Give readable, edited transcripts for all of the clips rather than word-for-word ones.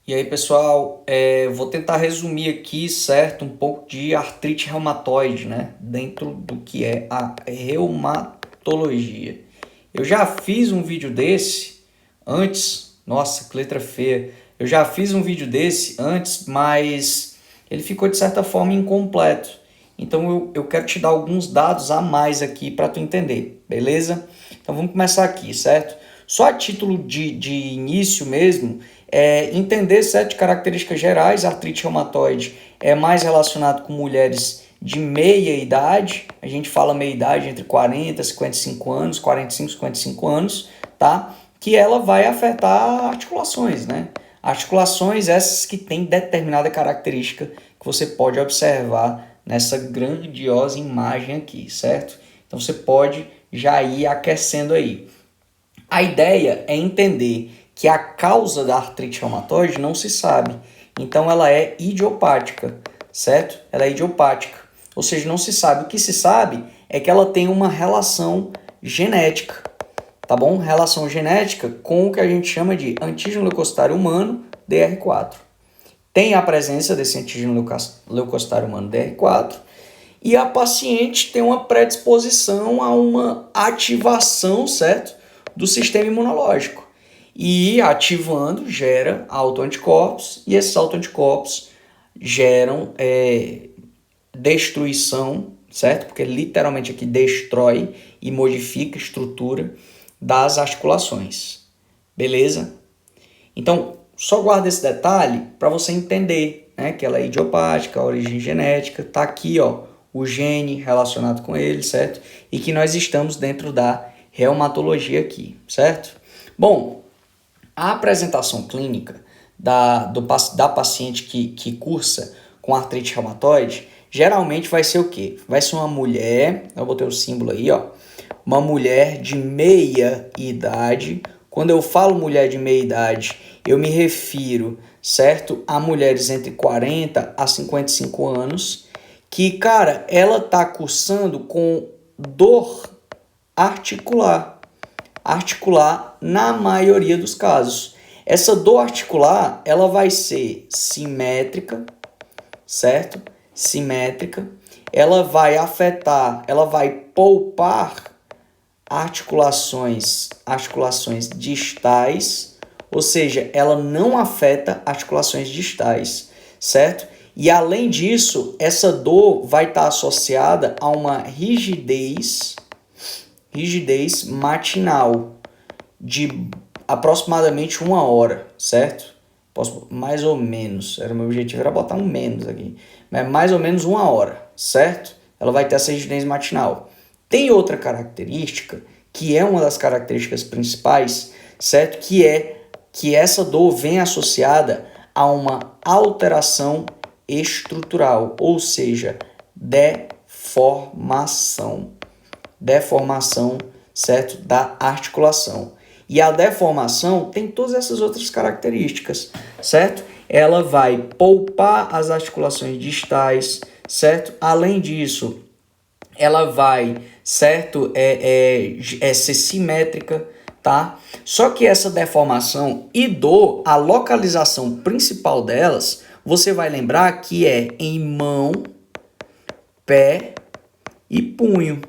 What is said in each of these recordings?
E aí, pessoal, vou tentar resumir aqui, certo, um pouco de artrite reumatoide, né, dentro do que é a reumatologia. Eu já fiz um vídeo desse antes, nossa, que letra feia. Eu já fiz um vídeo desse antes, mas ele ficou de certa forma incompleto. Então eu quero te dar alguns dados a mais aqui para tu entender, beleza? Então vamos começar aqui, certo? Só a título de início mesmo, entender sete características gerais. A artrite reumatoide é mais relacionado com mulheres de meia idade. A gente fala meia idade entre 40 e 55 anos, 45 e 55 anos, tá? Que ela vai afetar articulações, né? Articulações essas que têm determinada característica que você pode observar nessa grandiosa imagem aqui, certo? Então você pode já ir aquecendo aí. A ideia é entender que a causa da artrite reumatoide não se sabe. Então ela é idiopática, certo? Ela é idiopática. Ou seja, não se sabe. O que se sabe é que ela tem uma relação genética, tá bom? Relação genética com o que a gente chama de antígeno leucocitário humano, DR4. Tem a presença desse antígeno leucocitário humano DR4 e a paciente tem uma predisposição a uma ativação, certo, do sistema imunológico. E ativando gera autoanticorpos e esses autoanticorpos geram destruição, certo? Porque literalmente aqui destrói e modifica a estrutura das articulações. Beleza? Então, só guarda esse detalhe para você entender, né, que ela é idiopática, a origem genética, tá aqui, ó, o gene relacionado com ele, certo? E que nós estamos dentro da reumatologia aqui, certo? Bom, a apresentação clínica da paciente que cursa com artrite reumatoide geralmente vai ser o quê? Vai ser uma mulher, eu botei o símbolo aí, ó, uma mulher de meia idade. Quando eu falo mulher de meia idade, eu me refiro, certo, a mulheres entre 40 a 55 anos, que, cara, ela tá cursando com dor articular na maioria dos casos. Essa dor articular, ela vai ser simétrica, certo? Simétrica. Ela vai afetar, ela vai poupar articulações distais, ou seja, ela não afeta articulações distais, certo? E além disso, essa dor vai estar associada a uma rigidez matinal de aproximadamente 1 hora, certo? Mais ou menos, o meu objetivo era botar um menos aqui, mas mais ou menos 1 hora, certo? Ela vai ter essa rigidez matinal. Tem outra característica, que é uma das características principais, certo? Que é que essa dor vem associada a uma alteração estrutural, ou seja, deformação, certo? Da articulação. E a deformação tem todas essas outras características, certo? Ela vai poupar as articulações distais, certo? Além disso, ela vai, certo, ser simétrica, tá? Só que essa deformação e dor, a localização principal delas, você vai lembrar que é em mão, pé e punho,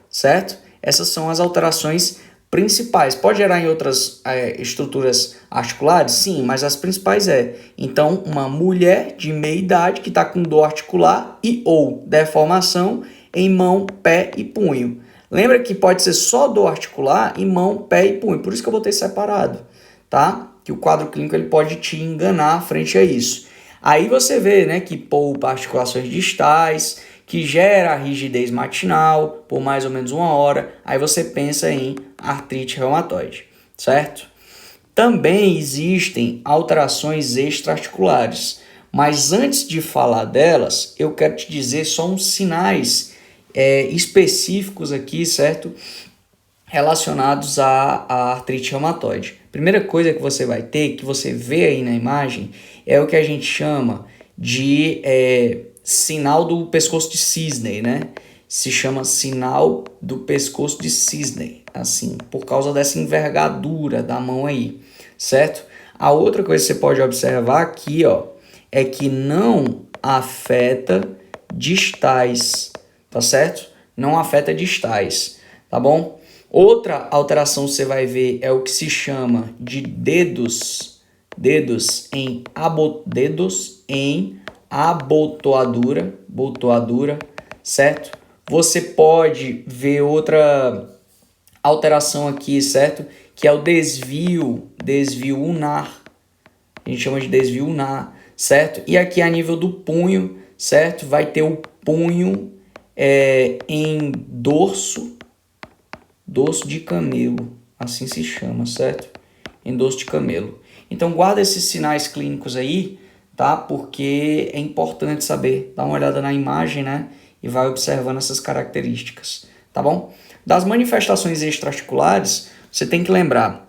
certo? Essas são as alterações principais. Pode gerar em outras estruturas articulares? Sim, mas as principais então, uma mulher de meia idade que está com dor articular e ou deformação em mão, pé e punho. Lembra que pode ser só dor articular em mão, pé e punho. Por isso que eu botei separado, tá? Que o quadro clínico ele pode te enganar frente a isso. Aí você vê, né, que poupa articulações distais, que gera rigidez matinal por mais ou menos 1 hora. Aí você pensa em artrite reumatoide, certo? Também existem alterações extraarticulares, mas antes de falar delas, eu quero te dizer só uns sinais específicos aqui, certo? Relacionados à artrite reumatoide. Primeira coisa que você vai ter, que você vê aí na imagem, é o que a gente chama de sinal do pescoço de cisne, né? Se chama sinal do pescoço de cisne, assim, por causa dessa envergadura da mão aí, certo? A outra coisa que você pode observar aqui, ó, é que não afeta distais, tá certo? Não afeta distais, tá bom? Outra alteração que você vai ver é o que se chama de dedos em abotoadura, certo? Você pode ver outra alteração aqui, certo? Que é o desvio unar. A gente chama de desvio unar, certo? E aqui a nível do punho, certo? Vai ter o punho em dorso de camelo, assim se chama, certo? Em dorso de camelo. Então guarda esses sinais clínicos aí, tá? Porque é importante saber. Dá uma olhada na imagem, né? E vai observando essas características, tá bom? Das manifestações extraarticulares, você tem que lembrar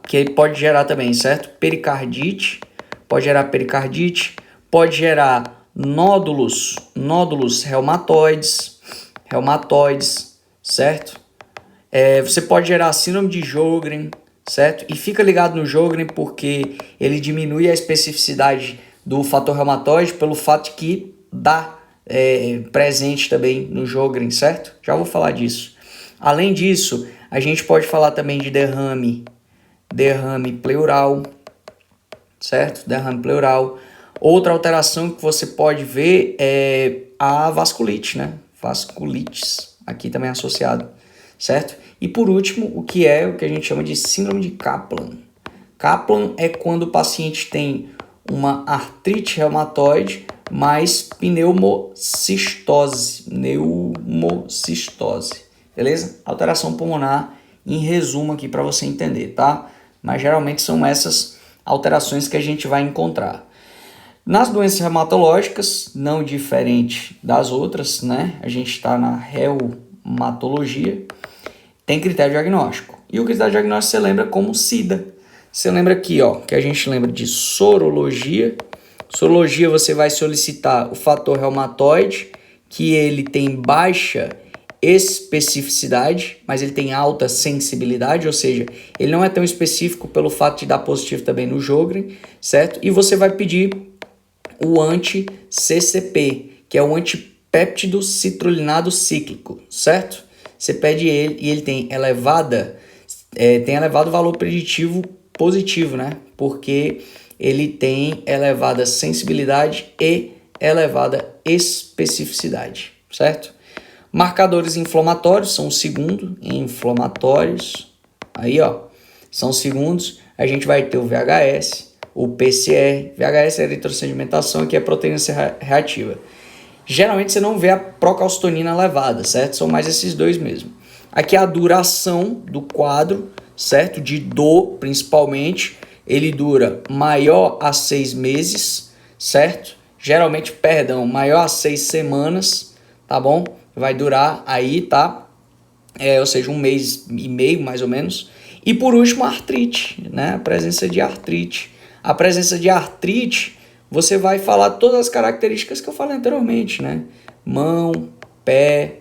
que pode gerar também, certo? Pericardite, pode gerar nódulos reumatoides, certo? Você pode gerar síndrome de Sjögren, certo? E fica ligado no Sjögren porque ele diminui a especificidade do fator reumatoide pelo fato de que dá presente também no Sjögren, certo? Já vou falar disso. Além disso, a gente pode falar também de derrame pleural, certo? Derrame pleural. Outra alteração que você pode ver é a vasculite, né? Vasculites, aqui também associado, certo? E por último, o que a gente chama de síndrome de Kaplan. Kaplan é quando o paciente tem uma artrite reumatoide mais pneumocistose, beleza? Alteração pulmonar, em resumo aqui para você entender, tá? Mas geralmente são essas alterações que a gente vai encontrar. Nas doenças reumatológicas, não diferente das outras, né? A gente está na reumatologia, tem critério diagnóstico. E o critério diagnóstico você lembra como SIDA. Você lembra aqui, ó, que a gente lembra de sorologia. Sorologia você vai solicitar o fator reumatoide, que ele tem baixa especificidade, mas ele tem alta sensibilidade, ou seja, ele não é tão específico pelo fato de dar positivo também no Sjögren, certo? E você vai pedir o anti-CCP, que é o antipéptido citrullinado cíclico, certo? Você pede ele e ele tem elevado valor preditivo positivo, né? Porque ele tem elevada sensibilidade e elevada especificidade, certo? Marcadores inflamatórios são o segundo, inflamatórios, aí ó, são segundos, a gente vai ter o VHS, o PCR, VHS é eritrossedimentação, que é proteína reativa. Geralmente você não vê a procalcitonina elevada, certo? São mais esses dois mesmo. Aqui a duração do quadro, certo? De dor, principalmente, ele dura maior a 6 meses, certo? Geralmente, maior a 6 semanas, tá bom? Vai durar aí, tá? Ou seja, 1 mês e meio, mais ou menos. E por último, a artrite, né? A presença de artrite. A presença de artrite, você vai falar todas as características que eu falei anteriormente, né? Mão, pé,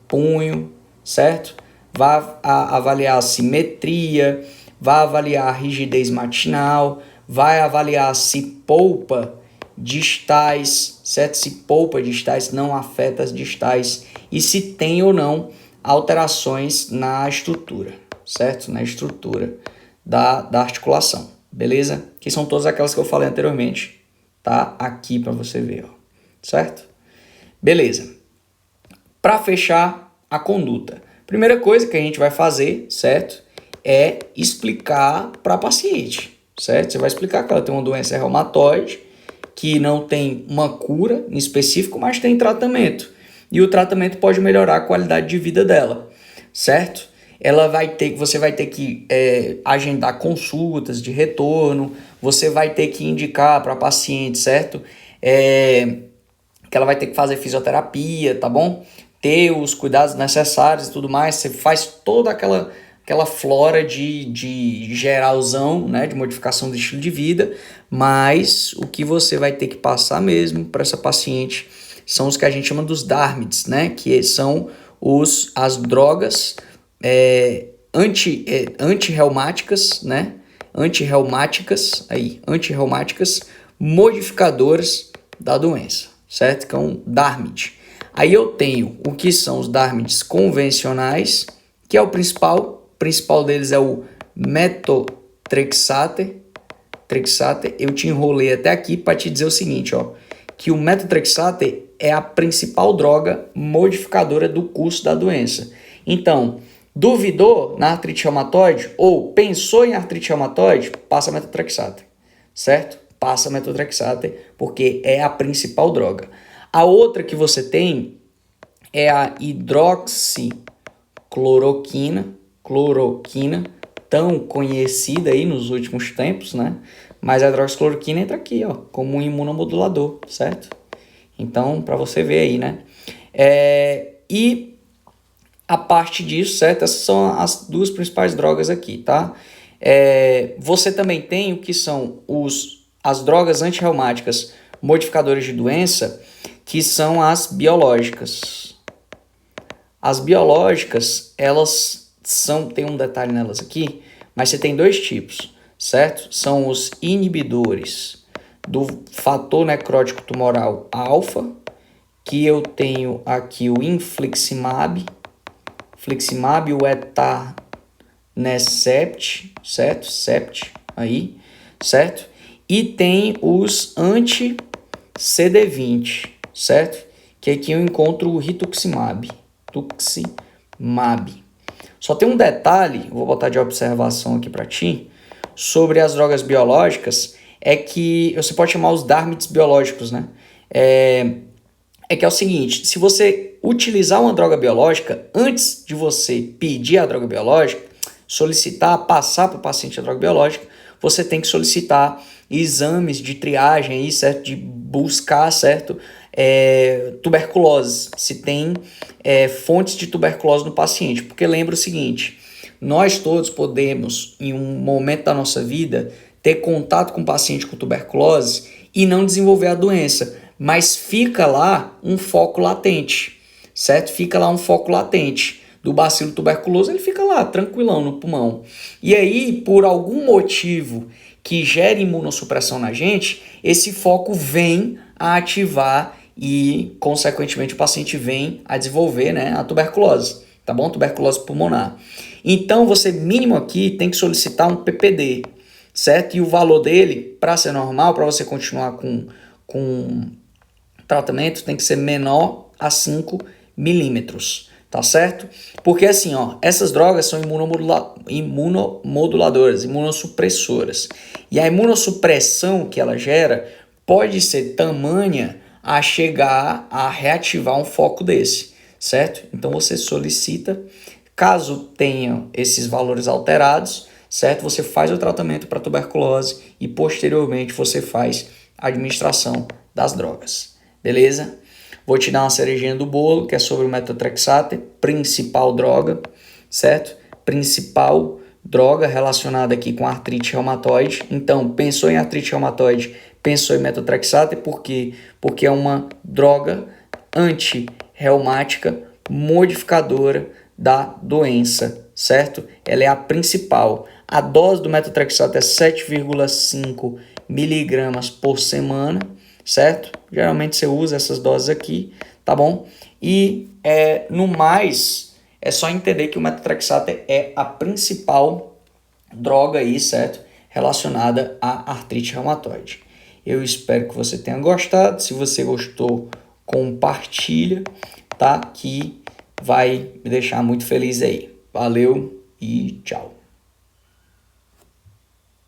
punho, certo? Vai avaliar a simetria, vai avaliar a rigidez matinal, vai avaliar se polpa distais, certo? Se polpa distais não afeta as distais e se tem ou não alterações na estrutura, certo? Na estrutura da articulação, beleza? Que são todas aquelas que eu falei anteriormente, tá? Aqui para você ver, ó, certo? Beleza. Para fechar a conduta, primeira coisa que a gente vai fazer, certo? É explicar para a paciente, certo? Você vai explicar que ela tem uma doença reumatoide, que não tem uma cura em específico, mas tem tratamento. E o tratamento pode melhorar a qualidade de vida dela, certo? Você vai ter que agendar consultas de retorno, você vai ter que indicar para a paciente, certo? Que ela vai ter que fazer fisioterapia, tá bom? Ter os cuidados necessários e tudo mais. Você faz toda aquela flora de geralzão, né, de modificação do estilo de vida, mas o que você vai ter que passar mesmo para essa paciente são os que a gente chama dos DARMIDs, né, que são as drogas antirreumáticas, né, antirreumáticas, modificadoras da doença, certo? Que é um DARMID. Aí eu tenho o que são os DARMIDs convencionais, que é o principal deles é o metotrexater. Eu te enrolei até aqui para te dizer o seguinte, ó, que o metotrexater é a principal droga modificadora do curso da doença. Então, duvidou na artrite reumatoide ou pensou em artrite reumatoide, passa metotrexater, certo? Passa metotrexater porque é a principal droga. A outra que você tem é a hidroxicloroquina, tão conhecida aí nos últimos tempos, né? Mas a hidroxicloroquina entra aqui, ó, como um imunomodulador, certo? Então, para você ver aí, né? E a parte disso, certo? Essas são as duas principais drogas aqui, tá? Você também tem o que são as drogas antirreumáticas modificadoras de doença, que são as biológicas. As biológicas, elas tem um detalhe nelas aqui, mas você tem dois tipos, certo? São os inibidores do fator necrótico tumoral alfa, que eu tenho aqui o infliximab, o etanercept, certo? Aí, certo? E tem os anti-CD20, certo? Que aqui eu encontro o rituximab. Só tem um detalhe, vou botar de observação aqui para ti, sobre as drogas biológicas, é que você pode chamar os DARMIDs biológicos, né? Que é o seguinte, se você utilizar uma droga biológica, antes de você pedir a droga biológica, passar para o paciente a droga biológica, você tem que solicitar exames de triagem aí, certo? De buscar, certo? Tuberculose, se tem fontes de tuberculose no paciente, porque lembra o seguinte, nós todos podemos, em um momento da nossa vida, ter contato com um paciente com tuberculose e não desenvolver a doença, mas fica lá um foco latente, certo? Fica lá um foco latente do bacilo tuberculoso, ele fica lá tranquilão no pulmão. E aí, por algum motivo que gera imunossupressão na gente, esse foco vem a ativar e, consequentemente, o paciente vem a desenvolver, né, a tuberculose, tá bom? Tuberculose pulmonar. Então, você mínimo aqui tem que solicitar um PPD, certo? E o valor dele, para ser normal, para você continuar com tratamento, tem que ser menor a 5 milímetros, tá certo? Porque assim, ó, essas drogas são imunomoduladoras, imunossupressoras. E a imunossupressão que ela gera pode ser tamanha a chegar a reativar um foco desse, certo? Então você solicita, caso tenha esses valores alterados, certo? Você faz o tratamento para tuberculose e posteriormente você faz a administração das drogas, beleza? Vou te dar uma cerejinha do bolo, que é sobre o metotrexater, principal droga, certo? Principal droga relacionada aqui com artrite reumatoide. Então, pensou em artrite reumatoide, pensou em metotrexater, por quê? Porque é uma droga antirreumática modificadora da doença, certo? Ela é a principal. A dose do metotrexater é 7,5 miligramas por semana, certo? Geralmente você usa essas doses aqui, tá bom? E no mais, é só entender que o metotrexater é a principal droga aí, certo? Relacionada à artrite reumatoide. Eu espero que você tenha gostado. Se você gostou, compartilha, tá? Que vai me deixar muito feliz aí. Valeu e tchau.